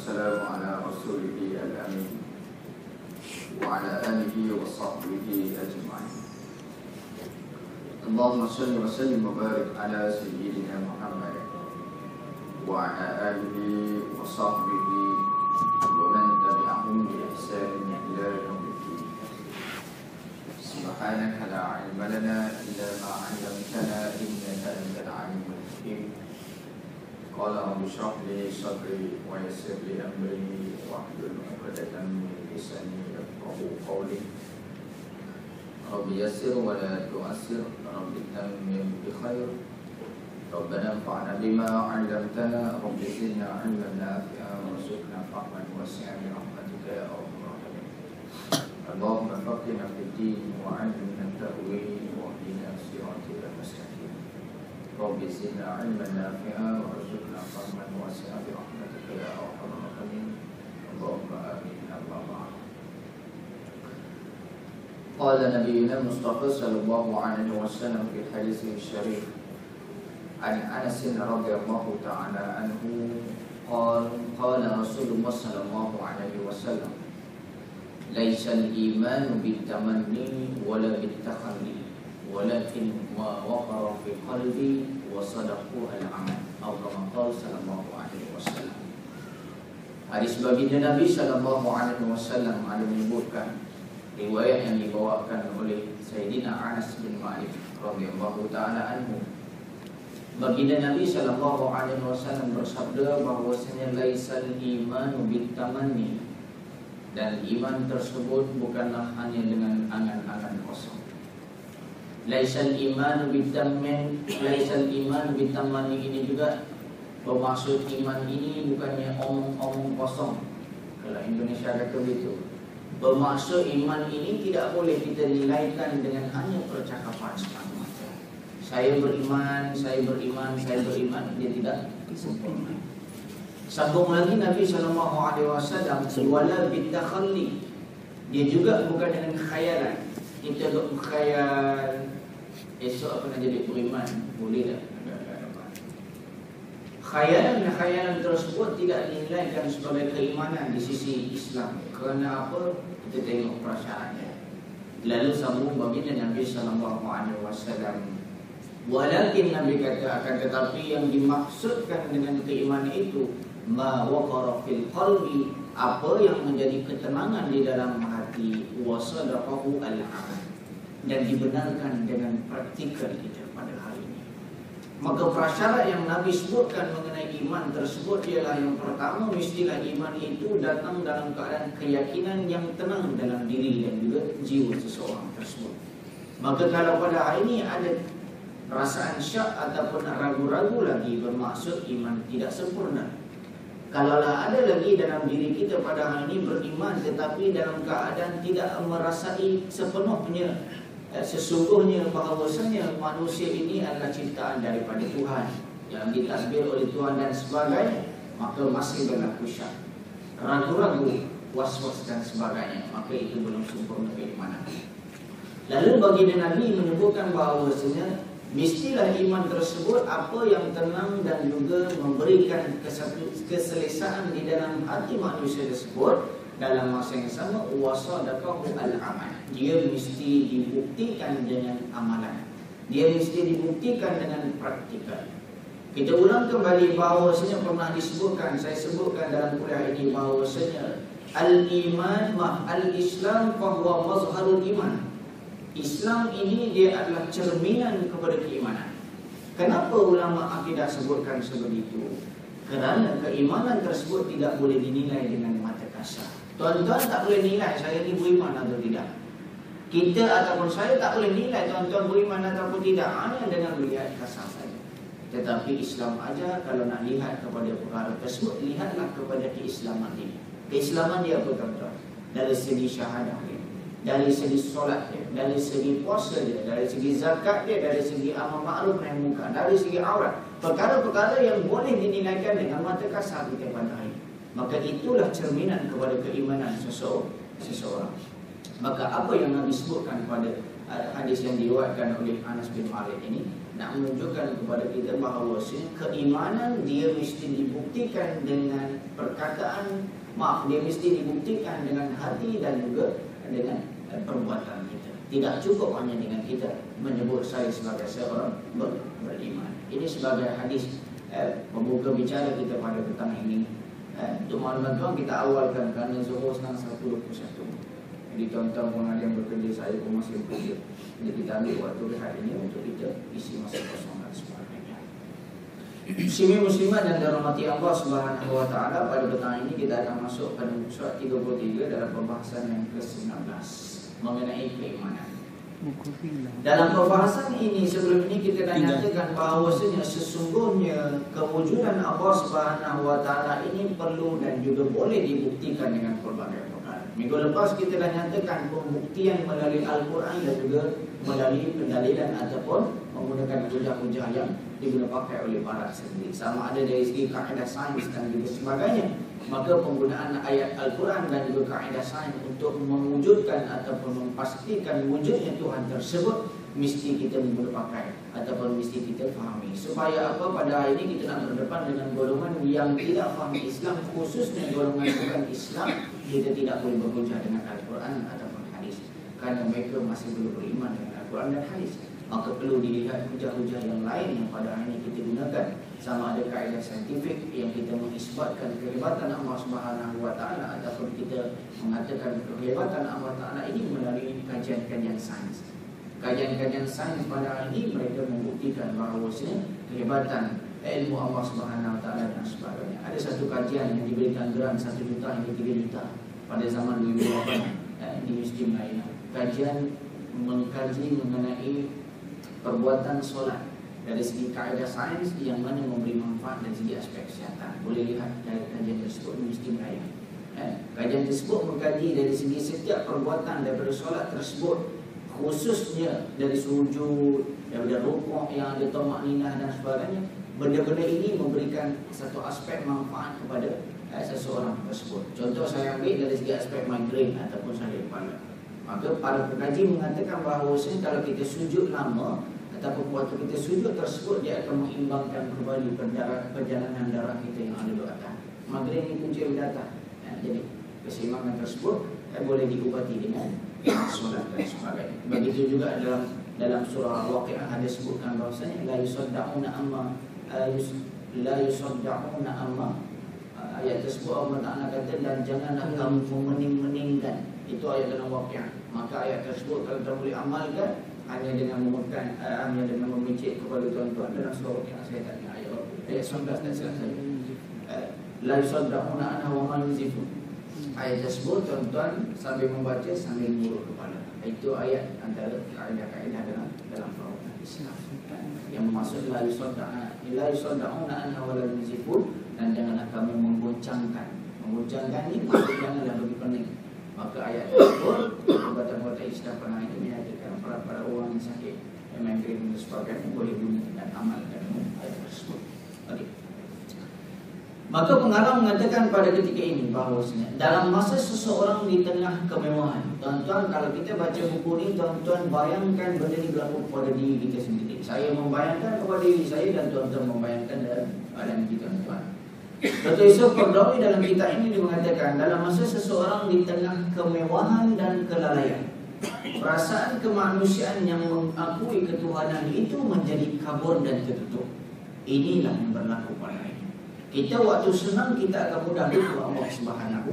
والسلام على رسوله الأمين وعلى آله وصحبه أجمعين. اللهم صل وسلم وبارك على سيدنا محمد وعلى آله وصحبه ومن تبعهم بإحسان إلى يوم الدين. سبحانك لا علم لنا إلا ما علمتنا إنك أنت العليم الحكيم. قال رب اشرح لي صدري ويسر لي أمري واحلل عقدة من لساني يفقهوا قولي. رب يسر ولا تعسر رب تمم بخير. ربنا انفعنا بما علمتنا رب زدنا علما نافعا وارزقنا فهما واسعا برحمتك يا ارحم الراحمين. اللهم فقهنا في الدين وعلمنا التأويل واهدنا صراطك المستقيم. رب زدنا علما نافعا وارزقنا فهما واسعا برحمتك يا ارحم الراحمين. اللهم امين. اما بعد. قال نبينا المصطفى صلى الله عليه وسلم في الحديث الشريف عن أنس رضي الله تعالى عنه قال رسول الله صلى الله عليه وسلم ليس الإيمان بالتمني ولا بالتخلي ولكن ما وقر في قلبي وصدق العمل atau kama qala sallallahu alaihi wasallam. Hadis baginda Nabi sallallahu alaihi wasallam ada menyebutkan riwayat yang dibawakan oleh Sayyidina Anas bin Malik radhiyallahu taala anhu. Baginda Nabi sallallahu alaihi wasallam bersabda bahwasanya laisal imanu bitamanni, dan iman tersebut bukanlah hanya dengan angan-angan kosong. Laisal imanu bitamanni ini juga bermaksud iman ini bukannya omong-omong kosong. Kalau Indonesia kata begitu. Bermaksud iman ini tidak boleh kita nilaikan dengan hanya percakapan semata. Saya beriman, dia tidak sempurna. Sambung lagi Nabi SAW, wala bitakhalli, dia juga bukan dengan khayalan. Kita duk berkhayal esok akan jadi beriman, boleh tak? Khayalan tersebut tidak dinilaikan sebagai keimanan di sisi Islam. Kerana apa? Kita tengok perasaannya. Lalu sambung baginda Nabi SAW, walakin Nabi kata akan tetapi yang dimaksudkan dengan keimanan itu ma waqara fil qalbi, apa yang menjadi ketenangan di dalam hati, wa sadaqahu al-amal, dan dibenarkan dengan praktikal kita pada hari ini. Maka prasyarat yang Nabi sebutkan mengenai iman tersebut ialah yang pertama, mestilah iman itu datang dalam keadaan keyakinan yang tenang dalam diri dan juga jiwa seseorang tersebut. Maka kalau pada hari ini ada perasaan syak ataupun ragu-ragu lagi, bermaksud iman tidak sempurna. Kalaulah ada lagi dalam diri kita pada hari ini beriman tetapi dalam keadaan tidak merasai sepenuhnya sesungguhnya bahawasanya manusia ini adalah ciptaan daripada Tuhan yang ditadbir oleh Tuhan dan sebagainya, maka masih berlaku syak, ragu-ragu, was-was dan sebagainya, maka itu belum sempurna keimanan. Lalu baginda Nabi menyebutkan bahawasanya mestilah iman tersebut apa yang tenang dan juga memberikan keselesaan di dalam hati manusia tersebut. Dalam masa yang sama, wasadaqahu al-amal, dia mesti dibuktikan dengan amalan, dia mesti dibuktikan dengan praktikal. Kita ulang kembali bahawasanya pernah disebutkan, saya sebutkan dalam kuliah ini bahawasanya al-iman al-islam fahuwa mazharul iman. Islam ini dia adalah cerminan kepada keimanan. Kenapa ulama akidah sebutkan seperti itu? Kerana keimanan tersebut tidak boleh dinilai dengan mata kasar. Tuan-tuan tak boleh nilai saya ni beriman atau tidak. Kita ataupun saya tak boleh nilai tuan-tuan beriman ataupun tidak hanya dengan melihat kasar saja. Tetapi Islam aja kalau nak lihat kepada perkara tersebut, lihatlah kepada keislaman dia. Keislaman dia apa tuan-tuan? Dari segi syahadah dia, dari segi solat dia, dari segi puasa dia, dari segi zakat dia, dari segi amal ma'ruf nahi munkar, dari segi aurat. Perkara-perkara yang boleh dinilaikan dengan mata kasar kita pada hari. Maka itulah cerminan kepada keimanan seseorang. Maka apa yang Nabi sebutkan pada hadis yang diriwayatkan oleh Anas bin Malik ini nak menunjukkan kepada kita bahawa keimanan dia mesti dibuktikan dengan perkataan, dia mesti dibuktikan dengan hati dan juga dengan perbuatan kita. Tidak cukup hanya dengan kita menyebut saya sebagai seorang beriman. Ini sebagai hadis pembuka bicara kita pada petang ini. Untuk maklumat tuan, kita awalkan kerana Zuhur sekarang 1:21. Jadi tuan-tuan pun ada yang bekerja, saya pun masih bekerja. Jadi kita ambil waktu rehat ini untuk kita isi masa kosong dan sebagainya. Muslimin muslimat dan dirahmati Allah Subhanahu wa taala, pada petang ini kita akan masuk pada surat 33 dalam pembahasan yang ke-19 mengenai keimanan. Dalam pembahasan ini, sebelum ini kita dah nyatakan bahawasanya sesungguhnya kewujudan Allah Subhanahu wa taala ini perlu dan juga boleh dibuktikan dengan pelbagai perkara. Minggu lepas kita dah nyatakan pembuktian melalui Al-Quran dan juga melalui pendalilan ataupun menggunakan hujah-hujah yang digunakan pakai oleh para sendiri, sama ada dari segi kaedah sains dan juga sebagainya. Maka penggunaan ayat Al-Quran dan juga kaedah sains untuk mewujudkan ataupun memastikan wujudnya Tuhan tersebut mesti kita menggunakan pakai ataupun mesti kita fahami. Supaya apa, pada hari ini kita nak berdepan dengan golongan yang tidak fahami Islam, khususnya golongan bukan Islam, kita tidak boleh berhujah dengan Al-Quran ataupun hadis, kerana mereka masih belum beriman dengan Al-Quran dan hadis. Maka perlu dilihat hujah-hujah yang lain yang pada hari ini kita gunakan, sama ada kaedah saintifik yang kita mengisbatkan kehebatan Allah Subhanahu wa taala ataupun kita mengatakan kehebatan Allah taala ini melalui kajian-kajian sains. Kajian-kajian sains pada hari ini mereka membuktikan bahawa kehebatan ilmu Allah Subhanahu wa taala dan sebagainya. Ada satu kajian yang diberikan geran 1 juta hingga 3 juta pada zaman 2008 di Muslim lain. Kajian mengkaji mengenai perbuatan solat dari segi kaedah sains yang mana memberi manfaat dari segi aspek kesihatan. Boleh lihat dari kajian tersebut di Muslim lain. Kajian tersebut mengkaji dari segi setiap perbuatan daripada solat tersebut, khususnya dari sujud, daripada rukuk yang ada tamakninah dan sebagainya. Benda-benda ini memberikan satu aspek manfaat kepada seseorang tersebut. Contoh saya ambil dari segi aspek migrain ataupun sakit kepala. Maka para pengkaji mengatakan bahawa kalau kita sujud lama ataupun waktu kita sujud tersebut, dia akan mengimbangkan kembali perjalanan darah kita yang ada di atas. Migrain ini punca datang. Jadi keseimbangan tersebut boleh diubati dengan solat dan sebagainya. Begitu juga dalam surah Al-Waqi'ah ada sebutkan bahawasanya la yusaddauna amma ayat tersebut Allah Ta'ala kata, dan janganlah kamu memening-meningkan. Itu ayat dalam Waqi'ah. Maka ayat tersebut kalau kita boleh amalkan hanya dengan memegang, hanya dengan memicik kepada tuan-tuan dalam surah Waqi'ah. Saya tak ingat ayat 19 dan silap saya. La yusaddauna anha wa ma yunzifun. Ayat tersebut tuan-tuan sambil membaca sambil mengulur kepala. Itu ayat antara kaedah-kaedah dalam perbuatan Islam yang maksud la yusaddauna anha wa la yunzifun, dan janganlah kamu memboncangkan. Memboncangkan ini maksud janganlah bagi pening. Maka ayat tersebut perbuatan-perbuatan Islam pernah itu menyatakan para orang yang sakit yang migrain dan sebagainya boleh guna dan amalkan ayat tersebut. Okay. Maka pengarang mengatakan pada ketika ini bahawasanya dalam masa seseorang di tengah kemewahan, tuan-tuan, kalau kita baca buku ini, tuan-tuan bayangkan benda ini berlaku kepada diri kita sendiri. Saya membayangkan kepada diri saya dan tuan-tuan membayangkan dalam diri tuan-tuan. Dr. Yusuf Qaradawi dalam kitab ini dia mengatakan dalam masa seseorang di tengah kemewahan dan kelalaian, perasaan kemanusiaan yang mengakui ketuhanan itu menjadi kabur dan tertutup. Inilah yang berlaku pada hari ini. Kita waktu senang kita akan mudah lupa Allah Subhanahu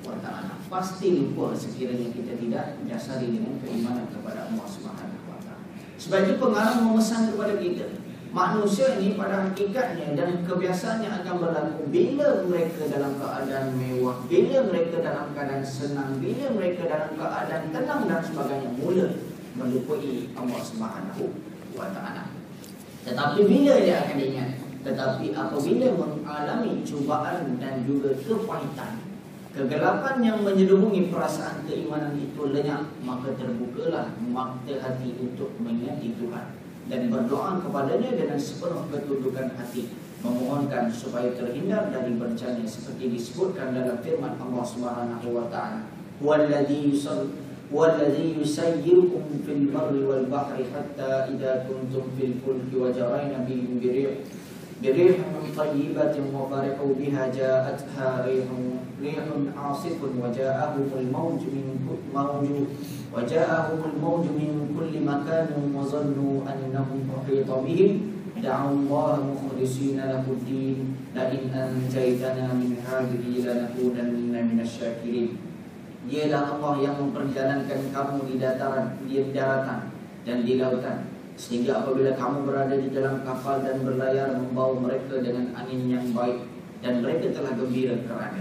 wa taala. Pasti lupa sekiranya kita tidak dasari dengan keimanan kepada Allah Subhanahu wa taala. Sebab itu pengarang memesan kepada kita, manusia ini pada hakikatnya dan kebiasaannya akan berlaku bila mereka dalam keadaan mewah, bila mereka dalam keadaan senang, bila mereka dalam keadaan tenang dan sebagainya, mula melupai Allah Subhanahu wa taala. Tetapi bila dia akan ingat, tetapi apabila mengalami cubaan dan juga kepahitan, kegelapan yang menyelubungi perasaan keimanan itu lenyap, maka terbukalah mata hati untuk mengingati Tuhan dan berdoa kepadanya dengan sepenuh ketundukan hati, memohonkan supaya terhindar dari bencana seperti disebutkan dalam firman Allah Subhanahu wa taala, "Walladzi Wallazi yusayyirukum fil barri wal bahri hatta idza kuntum fil fulki wa jarayna bihim بريح طيبة وفرحوا بها جاءتها ريح عاصف وجاءهم الموج من كل مكان وظنوا أنهم أحيط بهم دعوا الله مخلصين له الدين لئن أنجيتنا من هذه لنكونن من الشاكرين. Dialah Allah yang memperjalankan kamu di daratan dan di lautan, sehingga apabila kamu berada di dalam kapal dan berlayar membawa mereka dengan angin yang baik, dan mereka telah gembira kerana,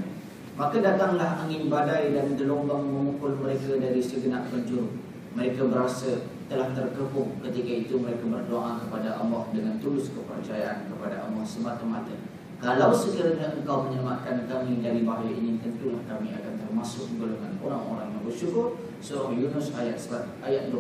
maka datanglah angin badai dan gelombang memukul mereka dari segenap penjuru. Mereka berasa telah terkepung. Ketika itu mereka berdoa kepada Allah dengan tulus kepercayaan kepada Allah semata-mata. Kalau sekiranya engkau menyelamatkan kami dari bahaya ini, tentulah kami akan termasuk golongan orang-orang yang bersyukur. Surah Yunus ayat 22.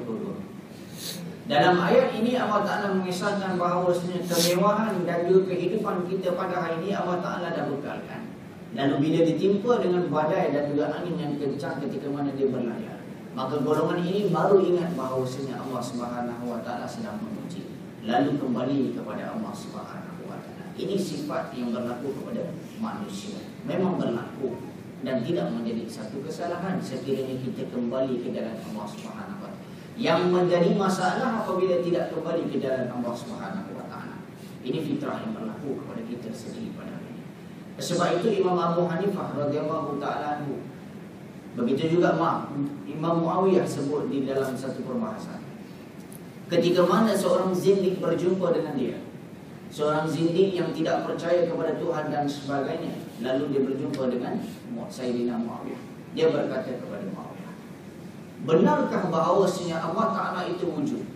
Dalam ayat ini Allah Ta'ala mengisahkan bahawasanya kemewahan dan juga kehidupan kita pada hari ini Allah Ta'ala dah bekalkan. Lalu bila ditimpa dengan badai dan juga angin yang kencang ketika mana dia berlayar, maka golongan ini baru ingat bahawasanya Allah Subhanahu Wa Ta'ala sedang menguji, lalu kembali kepada Allah Subhanahu Wa Ta'ala. Ini sifat yang berlaku kepada manusia, memang berlaku dan tidak menjadi satu kesalahan sekiranya kita kembali ke jalan Allah Subhanahu Wa Ta'ala. Yang menjadi masalah apabila tidak kembali ke jalan Allah Subhanahu Wa Ta'ala. Ini fitrah yang berlaku kepada kita sendiri pada hari ini. Sebab itu Imam Abu Hanifah radhiyallahu ta'ala anhu, begitu juga Imam Muawiyah sebut di dalam satu perbahasan, ketika mana seorang zindik berjumpa dengan dia, seorang zindik yang tidak percaya kepada Tuhan dan sebagainya, lalu dia berjumpa dengan Sayyidina Muawiyah. Dia berkata kepada Muawiyah, benarkah bahawasanya Allah Ta'ala itu wujud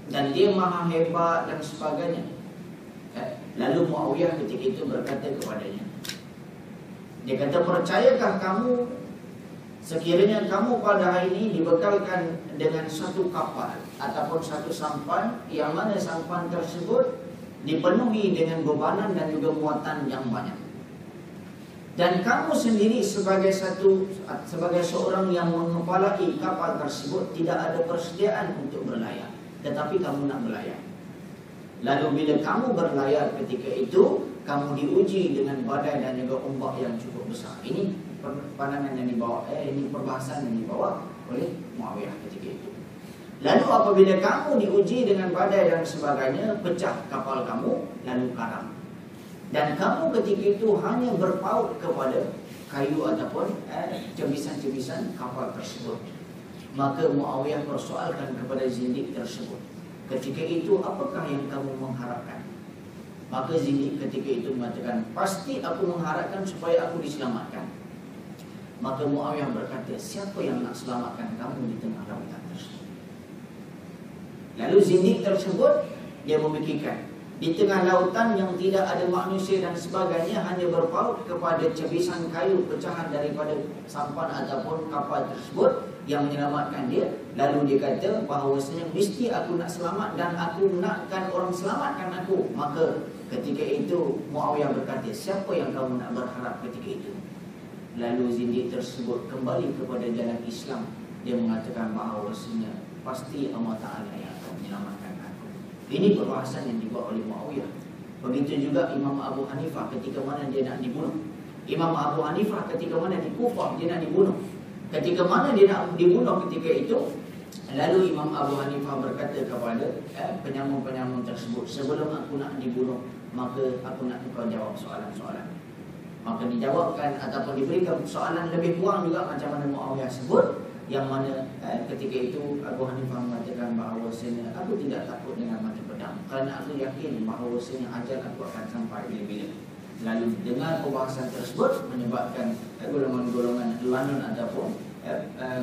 dan dia maha hebat dan sebagainya? Lalu Muawiyah ketika itu berkata kepadanya, dia kata, percayakah kamu sekiranya kamu pada hari ini dibekalkan dengan satu kapal ataupun satu sampan, yang mana sampan tersebut dipenuhi dengan bebanan dan juga muatan yang banyak, dan kamu sendiri sebagai seorang yang mengepalai kapal tersebut tidak ada persediaan untuk berlayar, tetapi kamu nak berlayar. Lalu bila kamu berlayar ketika itu, kamu diuji dengan badai dan juga ombak yang cukup besar. Ini pandangan yang dibawa, ini perbahasan yang dibawa oleh Muawiyah ketika itu. Lalu apabila kamu diuji dengan badai dan sebagainya, pecah kapal kamu, lalu karam. Dan kamu ketika itu hanya berpaut kepada kayu ataupun cebisan-cebisan kapal tersebut. Maka Muawiyah persoalkan kepada zindik tersebut, ketika itu apakah yang kamu mengharapkan? Maka zindik ketika itu mengatakan, pasti aku mengharapkan supaya aku diselamatkan. Maka Muawiyah berkata, siapa yang nak selamatkan kamu di tengah lautan tersebut? Lalu zindik tersebut dia memikirkan, di tengah lautan yang tidak ada manusia dan sebagainya, hanya berpaut kepada cebisan kayu pecahan daripada sampan ataupun kapal tersebut yang menyelamatkan dia. Lalu dia kata bahawasanya mesti aku nak selamat dan aku nakkan orang selamatkan aku. Maka ketika itu Muawiyah berkata, siapa yang kamu nak berharap ketika itu? Lalu zindik tersebut kembali kepada jalan Islam. Dia mengatakan bahawasanya pasti Allah Ta'ala yang akan menyelamatkan aku. Ini perbahasan yang dibuat oleh Muawiyah. Begitu juga Imam Abu Hanifah ketika mana dia nak dibunuh. Imam Abu Hanifah ketika mana di Kufah dia nak dibunuh. Ketika mana dia nak dibunuh ketika itu, lalu Imam Abu Hanifah berkata kepada penyamun-penyamun tersebut, sebelum aku nak dibunuh, maka aku nak kau jawab soalan-soalan. Maka dijawabkan ataupun diberikan soalan lebih kurang juga macam mana Muawiyah sebut, yang mana ketika itu Abu Hanifah mengatakan bahawasanya aku tidak takut dengan mati pedang, kerana aku yakin bahawasanya ajal aku akan sampai bila-bila. Lalu dengar perbahasan tersebut menyebabkan golongan-golongan lanun ataupun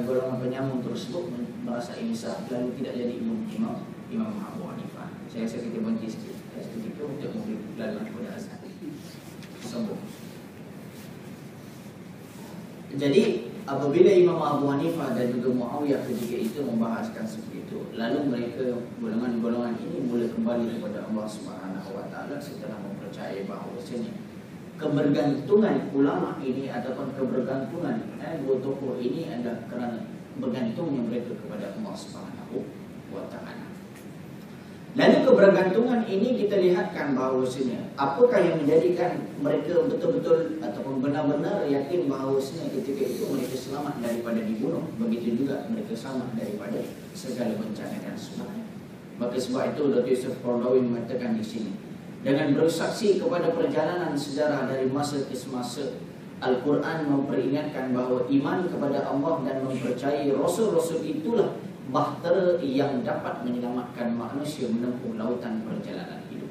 golongan penyamun tersebut merasa insaf, lalu tidak jadi Imam Abu Hanifah. Saya rasa kita berhenti sikit ketika untuk memberi laluan kepada azan. Sambung. Jadi apabila Imam Abu Hanifah dan juga Muawiyah ketika itu membahaskan seperti itu, lalu mereka golongan-golongan ini mula kembali kepada Allah Subhanahu Wa Taala setelah mempercayai bahawasanya kebergantungan ulama ini ataupun kebergantungan dua tokoh ini adalah kerana bergantungnya mereka kepada Allah Subhanahu wa Ta'ala. Lalu kebergantungan ini kita lihatkan bahawasanya apakah yang menjadikan mereka betul-betul ataupun benar-benar yakin bahawasanya ketika itu mereka selamat daripada dibunuh. Begitu juga mereka selamat daripada segala bencana dan sebagainya. Maka sebab itu Dr. Yusuf Qaradawi mengatakan di sini, dengan bersaksi kepada perjalanan sejarah dari masa ke semasa, Al-Quran memperingatkan bahawa iman kepada Allah dan mempercayai Rasul-Rasul itulah bahtera yang dapat menyelamatkan manusia menempuh lautan perjalanan hidup.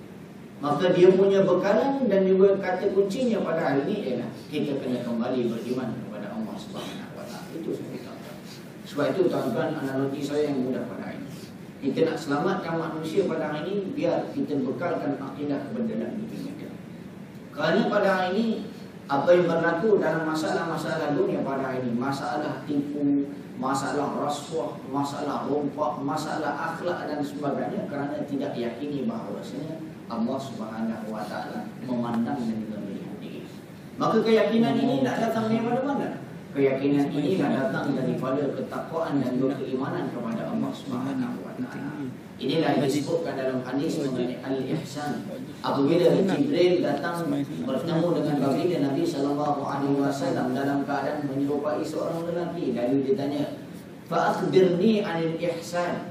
Maka dia punya bekalan dan juga kata kuncinya pada hari ini ialah kita kena kembali beriman kepada Allah Subhanahu wa Ta'ala. Itu sebab sebab itu tuan-tuan, analogi saya yang mudah pada hari ini. Kita nak selamatkan manusia pada hari ini, biar kita bekalkan akidah kebenaran itu. Kerana pada hari ini apa yang berlaku dalam masalah-masalah dunia pada hari ini, masalah tipu, masalah rasuah, masalah rompak, masalah akhlak dan sebagainya, kerana tidak yakini bahawasanya Allah Subhanahu wa Ta'ala memandang dan juga melihat diri. Maka keyakinan ini nak datang dari mana-mana. Keyakinan ini nak datang daripada ketakwaan dan juga keimanan kepada Allah Subhanahu wa Ta'ala. Inilah yang disebutkan dalam hadis mengenai al-ihsan. Apabila Jibril datang bertemu dengan baginda Nabi SAW dalam keadaan menyerupai seorang lelaki, lalu dia tanya, fa akhbirni 'anil ihsan.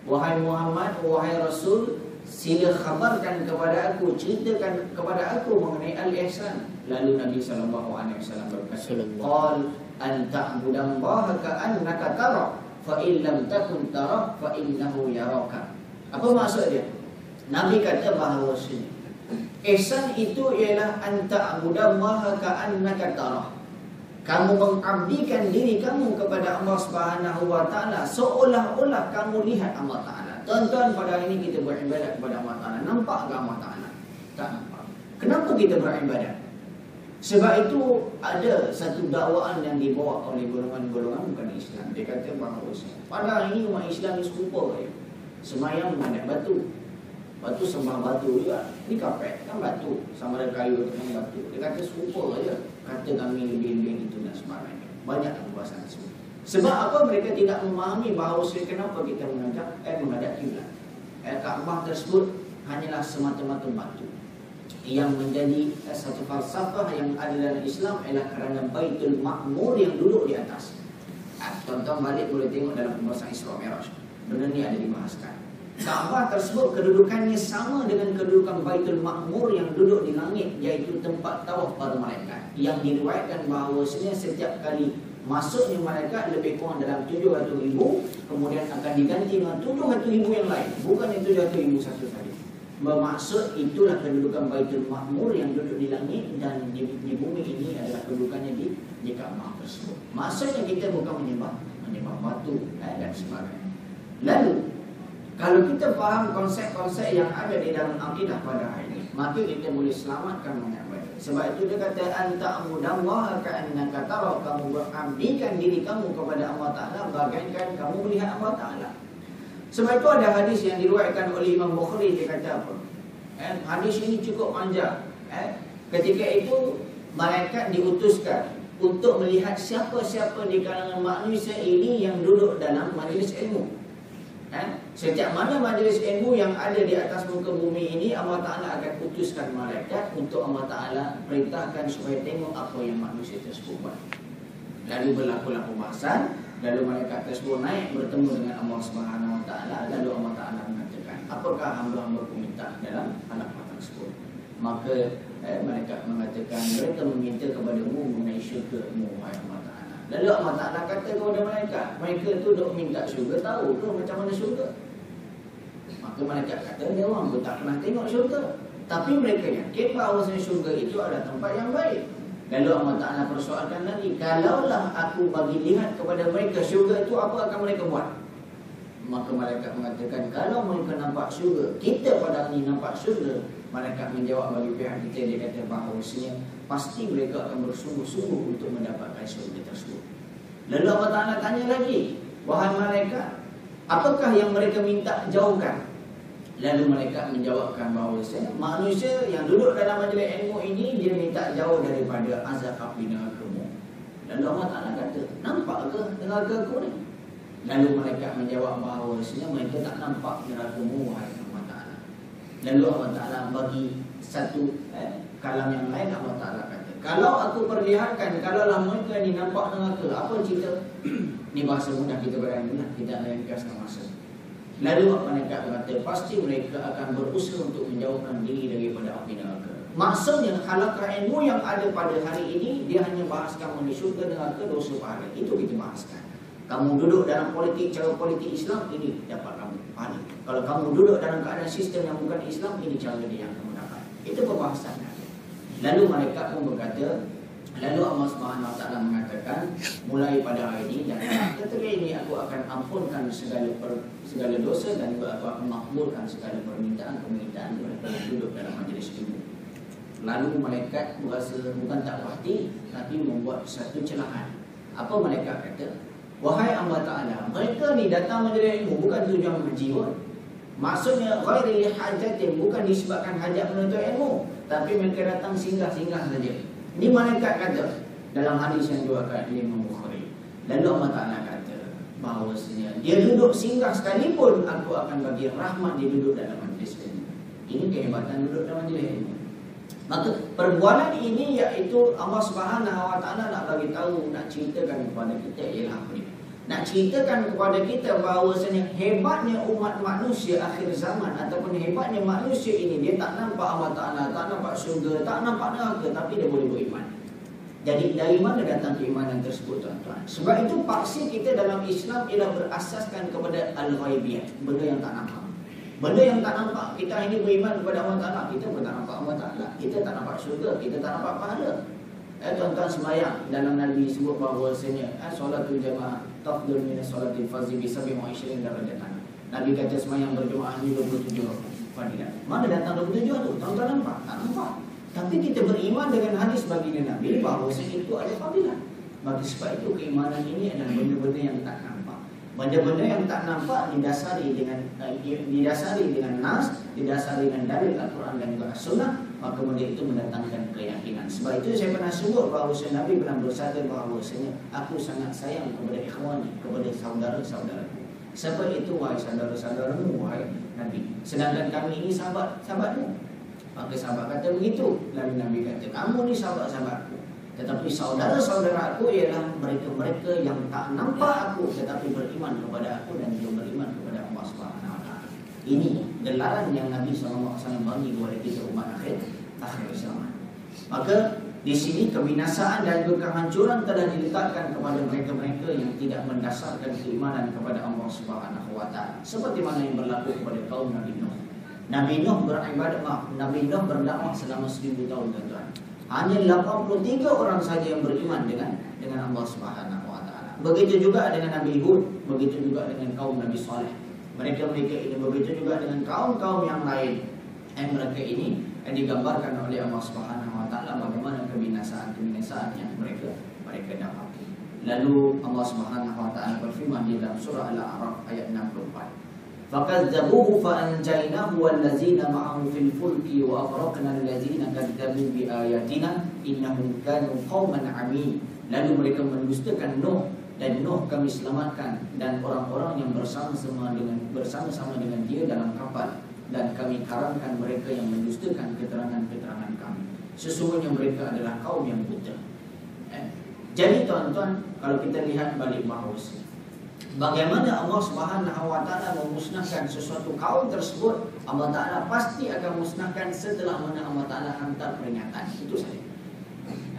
Wahai Muhammad, wahai Rasul, sila khabarkan kepada aku, ceritakan kepada aku mengenai al-ihsan. Lalu Nabi SAW berkata, qal an ta'budallaha ka'annaka tara, fa in lam takun tara fa innahu yaraka. Apa maksud dia? Nabi kata bahawa ihsan itu ialah an ta'budallaha ka'annaka tara. Kamu mengabdikan diri kamu kepada Allah Subhanahu wa Ta'ala seolah-olah kamu lihat Allah Ta'ala. Tuan-tuan, pada hari ini kita beribadat kepada Allah Ta'ala. Nampak ke Allah Ta'ala? Tak nampak. Kenapa kita beribadat? Sebab itu ada satu dakwaan yang dibawa oleh golongan-golongan bukan Islam. Dia kata bahawa pada hari ini umat Islam ni serupa je. Semayang menghadap batu. Batu sembah batu juga. Ni kapet kan batu. Sama ada kayu dengan batu. Dia kata serupa je. Kata kami lebih-lebih itu dan sebagainya. Banyak perbahasan tersebut. Sebab apa? Mereka tidak memahami bahawa kenapa kita menghadap kiblat. Kaabah tersebut hanyalah semata-mata batu. Yang menjadi satu falsafah yang ada dalam Islam ialah kerana Baitul Ma'mur yang duduk di atas. Tuan-tuan balik boleh tengok dalam pembahasan Isra Mi'raj. Benda ni ada dibahaskan. Kaabah tersebut kedudukannya sama dengan kedudukan Baitul Ma'mur yang duduk di langit, iaitu tempat tawaf para malaikat. Yang diriwayatkan bahawasanya setiap kali masuknya malaikat lebih kurang dalam 700,000, kemudian akan diganti dengan 700,000 yang lain. Bukannya 700,000 satu saja. Bermaksud itulah kedudukan Baitul Ma'mur yang duduk di langit, dan di bumi ini adalah kedudukannya di Kaabah tersebut. Maksudnya kita bukan menyembah batu dan sebagainya. Lalu kalau kita faham konsep-konsep yang ada di dalam akidah pada hari ini, maka kita boleh selamatkan banyak benda. Sebab itu dia kata anta'budallaha ka'annaka tara, kamu berabdikan diri kamu kepada Allah Ta'ala bagaikan kamu melihat Allah Ta'ala. Sebab itu ada hadis yang diriwayatkan oleh Imam Bukhari. Dia kata apa? Hadis ini cukup panjang. Ketika itu malaikat diutuskan untuk melihat siapa-siapa di kalangan manusia ini yang duduk dalam majlis ilmu. Setiap mana majlis ilmu yang ada di atas muka bumi ini, Allah Ta'ala akan utuskan malaikat untuk Allah Ta'ala perintahkan supaya tengok apa yang manusia tersebut buat. Lalu berlakulah pembahasan. Lalu malaikat tersebut naik bertemu dengan Allah Subhanahu wa Ta'ala. Lalu Allah Ta'ala mengatakan, apakah hamba-hamba minta dalam halaman tersebut? Maka malaikat mengatakan, mereka meminta kepadamu mengenai syurga-Mu, wahai Allah Ta'ala. Lalu Allah Ta'ala kata kepada malaikat, mereka tu duk minta syurga, tahu ke macam mana syurga? Maka malaikat kata, dia orang pun tak pernah tengok syurga, tapi mereka yakin bahawa syurga itu adalah tempat yang baik. Lalu Allah Ta'ala persoalkan lagi, kalaulah aku bagi lihat kepada mereka syurga itu, apa akan mereka buat? Maka malaikat mengatakan, kalau mereka nampak syurga, kita pada ini nampak syurga. Malaikat menjawab bagi pihak kita, dia kata bahawasanya pasti mereka akan bersungguh-sungguh untuk mendapatkan syurga tersebut. Lalu Allah Ta'ala tanya lagi, wahai malaikat, apakah yang mereka minta jauhkan? Lalu malaikat menjawabkan bahawa manusia yang duduk dalam majlis ilmu ini, dia minta jauh daripada azab api neraka. Lalu Allah Ta'ala kata, nampak ke neraka aku ni? Lalu malaikat menjawab bahawa sebenarnya mereka tak nampak neraka-Mu wahai Allah Ta'ala. Lalu Allah Ta'ala bagi satu kalam yang lain. Allah Ta'ala kata, kalau aku perlihatkan, kalaulah mereka ni nampak neraka, apa cerita? Ni bahasa mudah kita bayangkan, kita ringkaskan masa. Lalu malaikat berkata, pasti mereka akan berusaha untuk menjauhkan diri daripada api neraka. Maksudnya halaqah ilmu yang ada pada hari ini, dia hanya bahas kamu di syurga, neraka, dosa, pahala. Itu kita bahaskan. Kamu duduk dalam politik, cara politik Islam, ini dapat kamu pahala. Kalau kamu duduk dalam keadaan sistem yang bukan Islam, ini cara dia yang kamu dapat. Itu pembahasan. Lalu malaikat pun berkata, lalu Allah Subhanahu Wa Taala mengatakan, mulai pada hari ini dan ketika ini aku akan ampunkan segala dosa dan juga aku akan makbulkan segala permintaan mereka yang duduk dalam majlis ilmu. Lalu malaikat berasa bukan tak hati, tapi membuat satu celahan. Apa malaikat kata? Wahai Allah Ta'ala, mereka ni datang majlis ilmu bukan tujuan haji pun. Maksudnya ghairi hajatin, bukan disebabkan hajat menuntut ilmu, tapi mereka datang singgah-singgah saja. Ini malaikat kata dalam hadis yang diriwayatkan Imam Bukhari. Lalu Allah Ta'ala kata bahawasanya dia duduk singgah sekalipun, aku akan bagi rahmat dia duduk dalam majlis ilmu. Ini kehebatan duduk dalam majlis ilmu. Maka perbualan ini iaitu Allah Subhanahu Wa Taala nak bagi tahu, nak ceritakan kepada kita ialah apa ni? Nak ceritakan kepada kita bahawasanya hebatnya umat manusia akhir zaman ataupun hebatnya manusia ini, dia tak nampak Allah Ta'ala, tak nampak syurga, tak nampak neraka, tapi dia boleh beriman. Jadi dari mana datang keimanan tersebut, tuan-tuan? Sebab itu paksi kita dalam Islam ialah berasaskan kepada al-ghaibiyat, benda yang tak nampak. Benda yang tak nampak, kita ini beriman kepada Allah Ta'ala, kita pun tak nampak Allah Ta'ala, kita tak nampak syurga, kita tak nampak pahala. Tuan-tuan sembahyang, dalam Nabi sebut bahawasanya solatul jamaah tafdhul min solatil fardhi bi 27 darajatan. Nabi kata sembahyang berjemaah ni 27 fadilah. Mana datang 27 tu? Tuan-tuan nampak? Tak nampak. Tapi kita beriman dengan hadis baginda Nabi bahawasanya itu ada fadilah. Maka sebab itu keimanan ini adalah benda-benda yang tak nampak. Benda-benda yang tak nampak didasari dengan nas, didasari dengan dalil Al-Quran dan juga As-Sunnah, maka benda itu mendatangkan keyakinan. Sebab itu saya pernah sebut bahawa Nabi pernah bersabda bahawasanya aku sangat sayang kepada ikhwani, kepada saudara-saudaraku. Siapa itu? Wahai saudara-saudaramu, wahai Nabi. Sedangkan kami ini sahabat-sahabatmu. Maka sahabat kata begitu. Lalu Nabi kata, kamu ni sahabat-sahabatku, tetapi saudara-saudara aku ialah mereka-mereka yang tak nampak aku tetapi beriman kepada aku dan juga beriman kepada Allah Subhanahu Wa Taala. Ini gelaran yang Nabi SAW bagi kepada kita umat akhir zaman. Maka di sini kebinasaan dan juga kehancuran telah diletakkan kepada mereka-mereka yang tidak mendasarkan keimanan kepada Allah Subhanahu Wa Taala. Seperti mana yang berlaku kepada kaum Nabi Nuh. Nabi Nuh Nabi Nuh berdakwah selama 1000 tahun, tuan-tuan. Hanya 83 orang saja yang beriman dengan Allah Subhanahu Wa Taala. Begitu juga dengan Nabi Hud, begitu juga dengan kaum Nabi Saleh. Mereka ini begitu juga dengan kaum-kaum yang lain. Mereka ini yang digambarkan oleh Allah Subhanahu Wa Taala bagaimana kebinasaan yang mereka dapati. Lalu Allah Subhanahu Wa Taala berfirman di dalam surah Al-A'raf ayat 64. فَكَذَّبُوهُ فَأَنْجَيْنَاهُ وَالَّذِينَ مَعَهُ فِي الْفُلْكِ وَأَغْرَقْنَا الَّذِينَ كَذَّبُوا بِآيَاتِنَا إِنَّهُمْ كَانُوا قَوْمًا عَمِينَ. Lalu mereka mendustakan Nuh, dan Nuh kami selamatkan dan orang-orang yang bersama-sama dengan dia dalam kapal, dan kami karamkan mereka yang mendustakan keterangan-keterangan kami. Sesungguhnya mereka adalah kaum yang buta. Jadi tuan-tuan, kalau kita lihat balik bahawasanya bagaimana Allah Subhanahu Wa Taala memusnahkan sesuatu kaum tersebut, Allah Taala pasti akan musnahkan setelah mana Allah Taala hantar peringatan. Itu saja.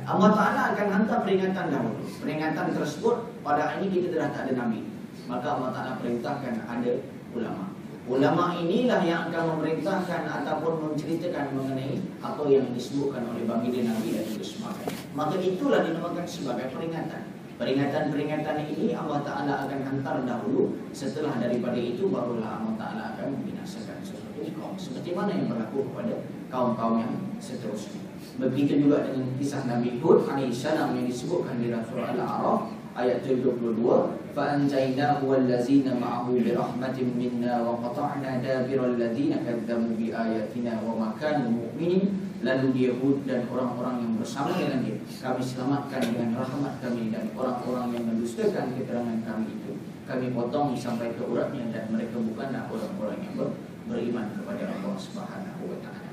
Allah Taala akan hantar peringatan dahulu. Peringatan tersebut pada hari ini kita dah tak ada Nabi. Maka Allah Taala perintahkan ada ulama. Ulama inilah yang akan memerintahkan ataupun menceritakan mengenai apa yang disebutkan oleh baginda Nabi dan juga sebagainya. Maka itulah dinamakan sebagai peringatan. Peringatan-peringatan ini Allah Ta'ala akan hantar dahulu. Setelah daripada itu barulah Allah Ta'ala akan membinasakan sesuatu kaum, seperti mana yang berlaku kepada kaum-kaum yang seterusnya. Begitu juga dengan kisah Nabi Hud alaihissalam yang disebutkan di dalam surah Al-A'raf ayat 72. فَأَنْجَيْنَاهُ وَالَّذِينَ مَعَهُ بِرَحْمَةٍ مِنَّا وَقَطَعْنَا دَابِرَ الَّذِينَ كَذَّبُوا بِآيَاتِنَا وَمَا كَانُوا مُؤْمِنِينَ. Lalu dia Hud dan orang-orang yang bersama dengan dia kami selamatkan dengan rahmat kami, dan orang-orang yang mendustakan keterangan kami itu kami potong sampai ke uratnya, dan mereka bukanlah orang-orang yang beriman kepada Allah Subhanahu wa taala.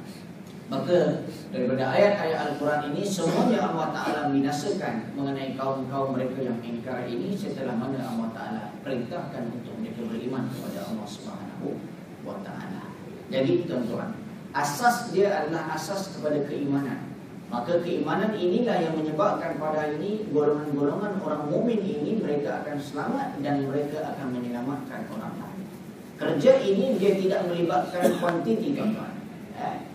Maka daripada ayat-ayat Al-Quran ini semuanya Allah Ta'ala binasakan mengenai kaum-kaum mereka yang ingkar ini, setelah mana Allah Ta'ala perintahkan untuk mereka beriman kepada Allah Subhanahu wa taala. Jadi tuan-tuan, asas dia adalah asas kepada keimanan. Maka keimanan inilah yang menyebabkan pada ini golongan-golongan orang mukmin ini mereka akan selamat dan mereka akan menyelamatkan orang lain. Kerja ini dia tidak melibatkan kuantiti, tuan-tuan.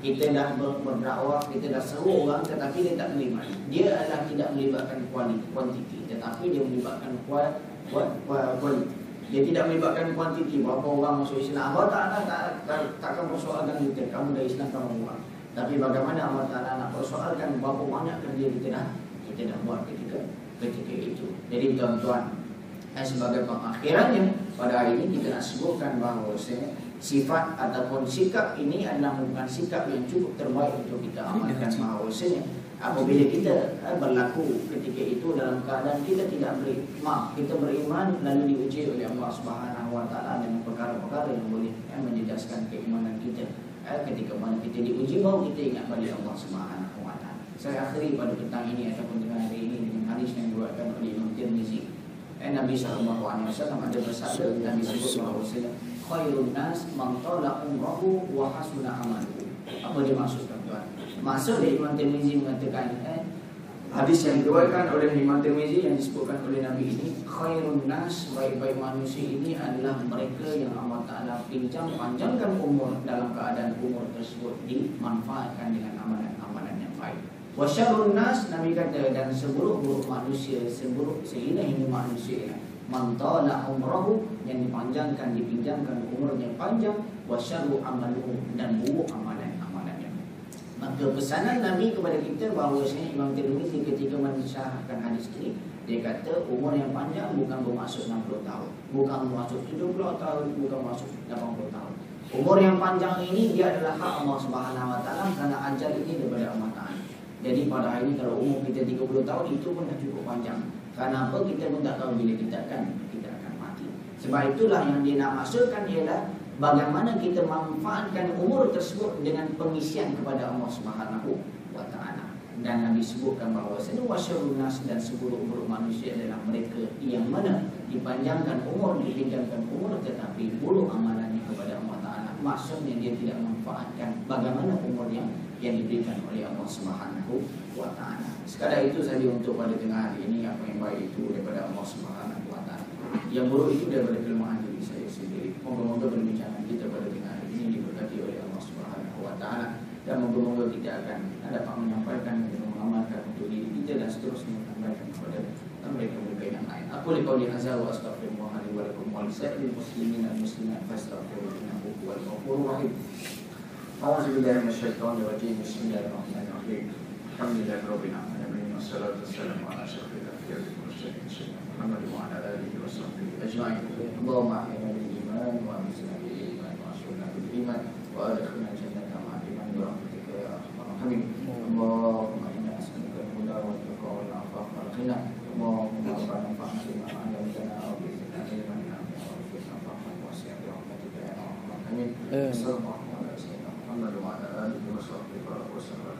Kita dah berdakwah, kita dah seru orang tetapi dia tak beriman. Dia adalah tidak melibatkan kuantiti, tetapi dia melibatkan kualiti. Dia tidak melibatkan kuantiti, berapa orang masuk Islam. Allah Ta'ala takkan persoalkan kita, kamu dah Islam, kamu buat. Tapi bagaimana Allah Ta'ala nak persoalkan berapa banyak kerja kita dah buat ketika itu. Jadi tuan-tuan, sebagai pengakhirannya pada hari ini kita nak sebutkan bahawa sifat ataupun sikap ini adalah merupakan sikap yang cukup terbaik untuk kita amalkan. Bahawasanya apabila kita berlaku ketika itu dalam keadaan kita tidak kita beriman lalu diuji oleh Allah Subhanahu wa taala dengan perkara-perkara yang boleh menjejaskan keimanan kita. Ketika mana kita diuji, baru kita ingat balik Allah Subhanahu wa taala. Saya akhiri pada petang ini ataupun tengah hari ini dengan hadis yang diriwayatkan oleh Imam Tirmizi. Nabi sallallahu alaihi wasallam ada bersabda, Nabi sebut bahawa khairun nas man tala umruhu wa hasuna amaluhu. Apa dia maksud, tuan-tuan? Maksud dari Imam Tirmizi mengatakan hadis yang diriwayatkan oleh Imam Tirmizi yang disebutkan oleh Nabi ini, khairun nas, baik-baik manusia ini adalah mereka yang Allah Ta'ala panjangkan umur dalam keadaan umur tersebut dimanfaatkan dengan amalan-amalan yang baik. Wa syarrun nas, Nabi kata, dan seburuk-buruk manusia, sehina-hina manusia, man tala umrahu, yang dipinjamkan umurnya panjang, wa syarru amaluhu, dan buruk amalannya. Maka pesanan Nabi kepada kita bahawa Imam Tirmizi ketika mensyarahkan hadis ini, dia kata umur yang panjang bukan bermaksud 60 tahun, bukan bermaksud 70 tahun, bukan bermaksud 80 tahun. Umur yang panjang ini dia adalah hak Allah Subhanahu wa taala, kerana ajal ini daripada Allah Ta'ala. Jadi pada hari ini kalau umur kita 30 tahun itu pun dah cukup panjang. Kerana apa? Kita pun tak tahu bila kita akan mati. Sebab itulah yang dia nak maksudkan ialah bagaimana kita manfaatkan umur tersebut dengan pengisian kepada Allah Subhanahu wa taala. Dan Nabi sebutkan bahawa wasyarrun nas, dan seburuk-buruk manusia adalah mereka yang mana dipinjamkan umur tetapi buruk amalannya kepada Allah Ta'ala. Maksudnya dia tidak manfaatkan bagaimana umur yang diberikan oleh Allah Subhanahu wa taala. Sekadar itu saja untuk pada tengah hari ini. Apa yang baik itu daripada Allah Subhanahu wa taala, yang buruk itu daripada kelemahan diri saya sendiri. Moga-moga perbincangan kita pada tengah hari ini diberkati oleh Allah Subhanahu wa taala, dan moga-moga kita akan dapat menyampaikan dan mengamalkan untuk diri kita dan seterusnya menyampaikan kepada mereka-mereka yang lain. Aku liqauli hadza wa astaghfirullah li wa lakum wa lisa'iril muslimin wal muslimat fastaghfiruhu innahu huwal ghafurur rahim. A'udzu billahi minasyaitonir rajim. Bismillahirrahmanirrahim. Alhamdulillahi rabbil alamin wassalatu wassalamu ala asyrafil anbiya'i wal mursalin sayyidina Muhammad wa ala alihi wa sahbihi ajma'in. Allahumma ahyina bil iman wa amsina bil iman wa asyurna bil iman wa adkhilna jannata ma'al iman bi rahmatika ya arhamar rahimin. Allahumma inna nas'aluka al-huda wal tuqa wal 'afafa wal ghina. Allahumma rabbana fa'alna bima 'allamtana wa zidna ilman nafi'an warzuqna fahman wasi'an bi rahmatika ya arhamar rahimin. Sallallahu alaihi wa sallam Muhammad wa ala alihi wa sahbihi wa sallam.